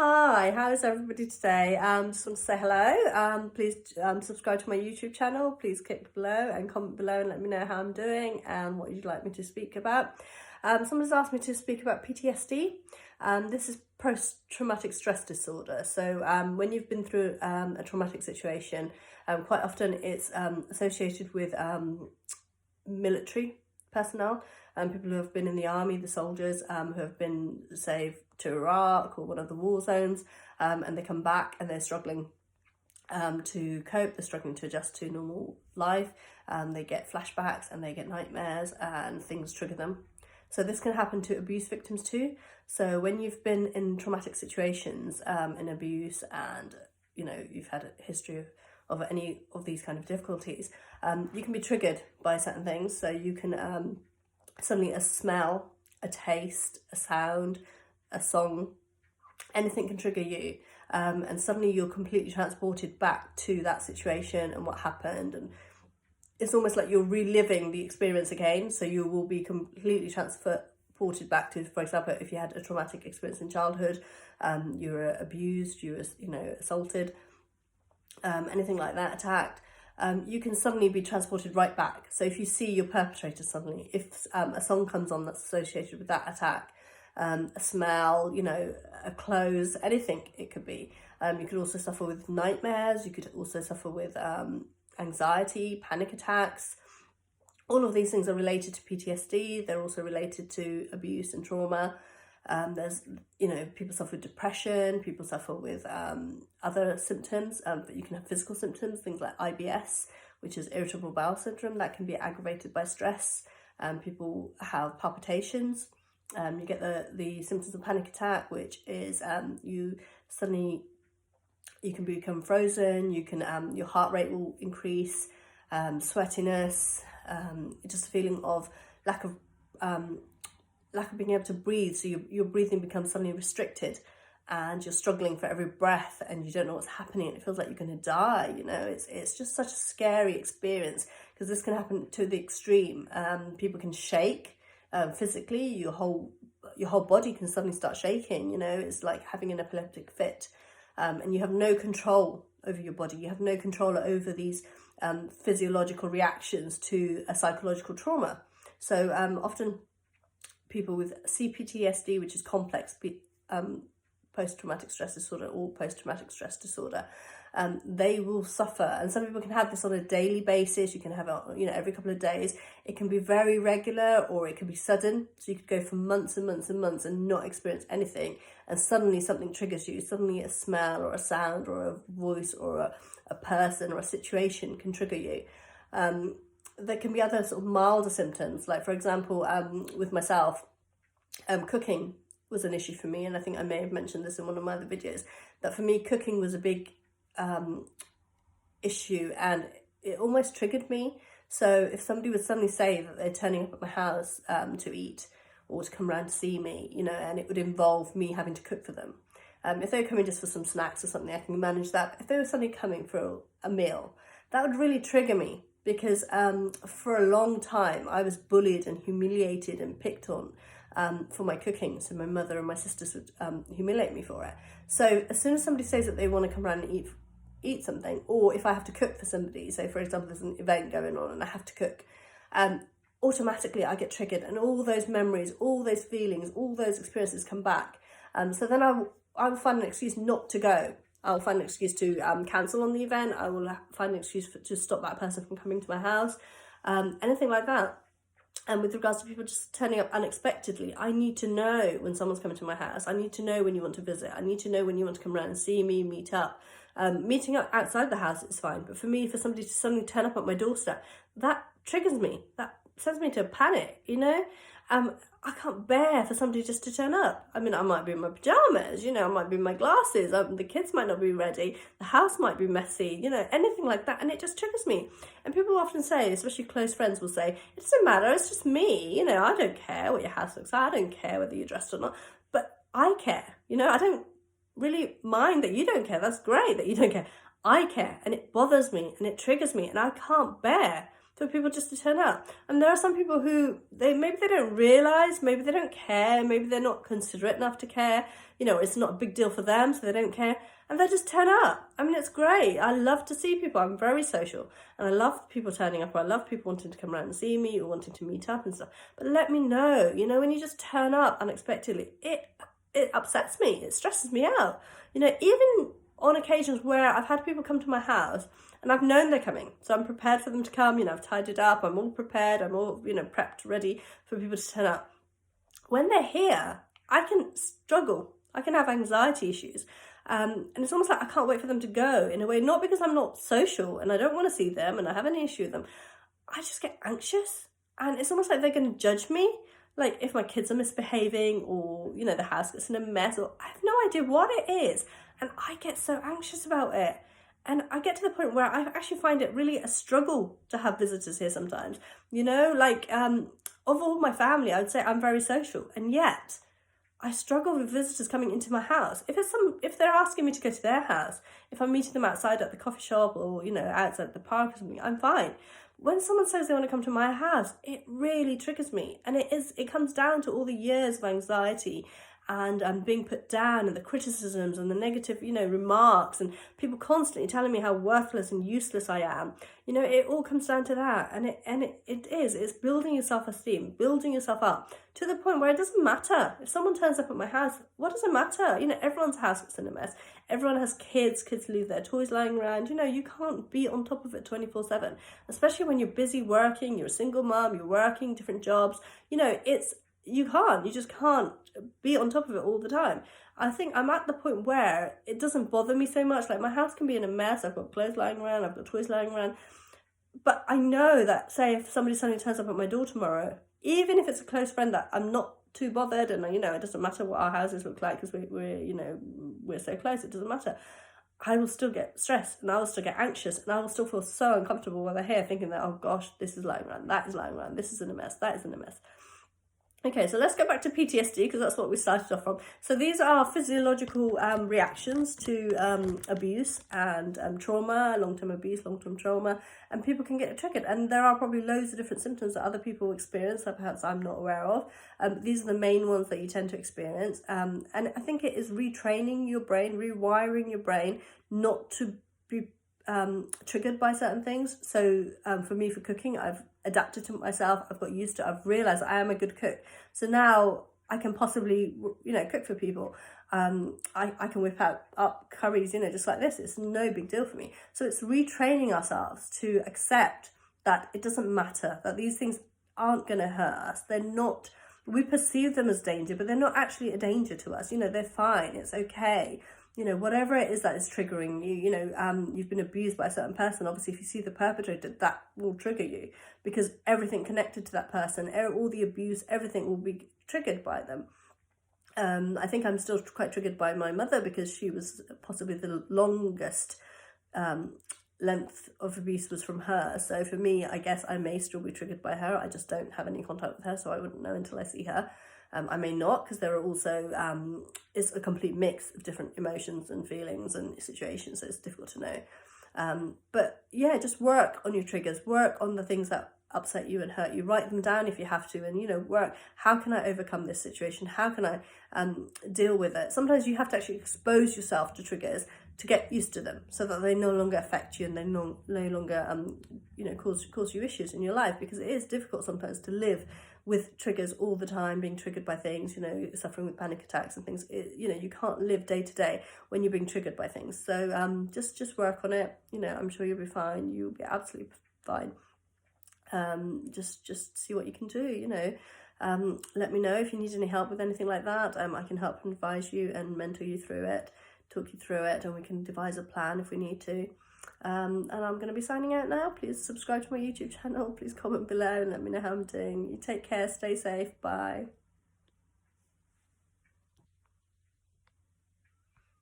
Hi, how is everybody today? Just want to say hello. Please subscribe to my YouTube channel. Please click below and comment below and let me know how I'm doing and what you'd like me to speak about. Someone's asked me to speak about PTSD. This is post-traumatic stress disorder. So when you've been through a traumatic situation, quite often it's associated with military personnel, people who have been in the army, the soldiers who have been, say, to Iraq or one of the war zones, and they come back and they're struggling to cope, they're struggling to adjust to normal life, they get flashbacks and they get nightmares and things trigger them. So this can happen to abuse victims too. So when you've been in traumatic situations, in abuse, and you've had a history of any of these kind of difficulties, you can be triggered by certain things. So you can suddenly a smell, a taste, a sound, a song, anything can trigger you, and suddenly you're completely transported back to that situation and what happened, and it's almost like you're reliving the experience again. So you will be completely transported back to, for example, if you had a traumatic experience in childhood, you were abused, you were assaulted, anything like that, attacked. You can suddenly be transported right back. So if you see your perpetrator suddenly, if a song comes on that's associated with that attack, a smell, a clothes, anything it could be. You could also suffer with nightmares. You could also suffer with anxiety, panic attacks. All of these things are related to PTSD. They're also related to abuse and trauma. There's, people suffer with depression, people suffer with other symptoms, but you can have physical symptoms, things like IBS, which is irritable bowel syndrome, that can be aggravated by stress. People have palpitations. You get the symptoms of panic attack, which is you can become frozen, you can your heart rate will increase, sweatiness, just a feeling of lack of being able to breathe. So your breathing becomes suddenly restricted and you're struggling for every breath and you don't know what's happening. It feels like you're going to die. It's just such a scary experience because this can happen to the extreme. People can shake physically. Your whole body can suddenly start shaking. It's like having an epileptic fit, and you have no control over your body. You have no control over these physiological reactions to a psychological trauma. So often people with CPTSD, which is complex post-traumatic stress disorder or post-traumatic stress disorder, they will suffer. And some people can have this on a daily basis. You can have it, every couple of days. It can be very regular or it can be sudden. So you could go for months and months and months and not experience anything. And suddenly something triggers you. Suddenly a smell or a sound or a voice or a person or a situation can trigger you. There can be other sort of milder symptoms, like for example, with myself, cooking was an issue for me, and I think I may have mentioned this in one of my other videos, that for me cooking was a big issue and it almost triggered me. So if somebody would suddenly say that they're turning up at my house to eat or to come around to see me, and it would involve me having to cook for them. If they were coming just for some snacks or something, I can manage that. If they were suddenly coming for a meal, that would really trigger me. Because for a long time I was bullied and humiliated and picked on for my cooking. So my mother and my sisters would humiliate me for it. So as soon as somebody says that they want to come around and eat something, or if I have to cook for somebody, so for example there's an event going on and I have to cook, automatically I get triggered and all those memories, all those feelings, all those experiences come back. So then I will find an excuse not to go. I'll find an excuse to cancel on the event. I will find an excuse to stop that person from coming to my house, anything like that. And with regards to people just turning up unexpectedly, I need to know when someone's coming to my house. I need to know when you want to visit. I need to know when you want to come around and see me, meet up. Meeting up outside the house is fine. But for somebody to suddenly turn up at my doorstep, that triggers me. That sends me into a panic, I can't bear for somebody just to turn up. I mean, I might be in my pajamas, I might be in my glasses, the kids might not be ready, the house might be messy, anything like that, and it just triggers me. And people often say, especially close friends will say, it doesn't matter, it's just me, I don't care what your house looks like, I don't care whether you're dressed or not, but I care, I don't really mind that you don't care. That's great that you don't care. I care, and it bothers me and it triggers me, and I can't bear for people just to turn up. And there are some people who, maybe they don't realise, maybe they don't care, maybe they're not considerate enough to care, you know, it's not a big deal for them, so they don't care, and they just turn up. I mean, it's great. I love to see people. I'm very social, and I love people turning up, or I love people wanting to come around and see me, or wanting to meet up and stuff. But let me know, you know, when you just turn up unexpectedly, it upsets me, it stresses me out. You know, even on occasions where I've had people come to my house and I've known they're coming, so I'm prepared for them to come, you know, I've tidied up, I'm all prepared, I'm all, you know, prepped, ready for people to turn up. When they're here, I can struggle, I can have anxiety issues, and it's almost like I can't wait for them to go, in a way, not because I'm not social and I don't want to see them and I have any issue with them, I just get anxious, and it's almost like they're going to judge me. Like if my kids are misbehaving, or, you know, the house gets in a mess, or I have no idea what it is, and I get so anxious about it. And I get to the point where I actually find it really a struggle to have visitors here sometimes. You know, like of all my family, I would say I'm very social, and yet I struggle with visitors coming into my house. If they're asking me to go to their house, if I'm meeting them outside at the coffee shop, or, you know, outside the park or something, I'm fine. When someone says they want to come to my house, it really triggers me, and it comes down to all the years of anxiety and being put down, and the criticisms and the negative, you know, remarks, and people constantly telling me how worthless and useless I am. You know, it all comes down to that, and it's building your self-esteem, building yourself up to the point where it doesn't matter if someone turns up at my house. What does it matter? You know, everyone's house gets in a mess. Everyone has kids leave their toys lying around. You know, you can't be on top of it 24/7, especially when you're busy working, you're a single mom, you're working different jobs. You know, you just can't be on top of it all the time. I think I'm at the point where it doesn't bother me so much. Like, my house can be in a mess, I've got clothes lying around, I've got toys lying around, but I know that, say, if somebody suddenly turns up at my door tomorrow, even if it's a close friend, that I'm not too bothered, and, you know, it doesn't matter what our houses look like because we're so close, it doesn't matter. I will still get stressed, and I will still get anxious, and I will still feel so uncomfortable when they're here, thinking that, oh gosh, this is lying around, that is lying around, this is in a mess, that is in a mess. Okay, so let's go back to PTSD, because that's what we started off from. So these are physiological reactions to abuse and trauma, long-term abuse, long-term trauma, and people can get triggered. And there are probably loads of different symptoms that other people experience that perhaps I'm not aware of. These are the main ones that you tend to experience. And I think it is retraining your brain, rewiring your brain not to be triggered by certain things. So for me, for cooking, I've adapted to myself, I've got used to it, I've realised I am a good cook. So now I can possibly, you know, cook for people. I can whip up curries, you know, just like this. It's no big deal for me. So it's retraining ourselves to accept that it doesn't matter, that these things aren't going to hurt us. They're not, we perceive them as danger, but they're not actually a danger to us. You know, they're fine, it's okay. You know, whatever it is that is triggering you, you know, you've been abused by a certain person. Obviously, if you see the perpetrator, that will trigger you, because everything connected to that person, all the abuse, everything will be triggered by them. I think I'm still quite triggered by my mother, because she was possibly the longest length of abuse was from her. So for me, I guess I may still be triggered by her. I just don't have any contact with her, so I wouldn't know until I see her. I may not, because there are also, it's a complete mix of different emotions and feelings and situations, so it's difficult to know. But yeah, just work on your triggers, work on the things that upset you and hurt you, write them down if you have to, and, you know, work, how can I overcome this situation, how can I deal with it. Sometimes you have to actually expose yourself to triggers to get used to them, so that they no longer affect you, and they no longer you know, cause you issues in your life, because it is difficult sometimes to live with triggers all the time, being triggered by things, you know, suffering with panic attacks and things. You know, you can't live day to day when you're being triggered by things. So just work on it. You know, I'm sure you'll be fine. You'll be absolutely fine. Just see what you can do, you know. Let me know if you need any help with anything like that. I can help and advise you and mentor you through it, talk you through it, and we can devise a plan if we need to. And I'm going to be signing out now. Please subscribe to my YouTube channel. Please comment below and let me know how I'm doing. You take care, stay safe, bye.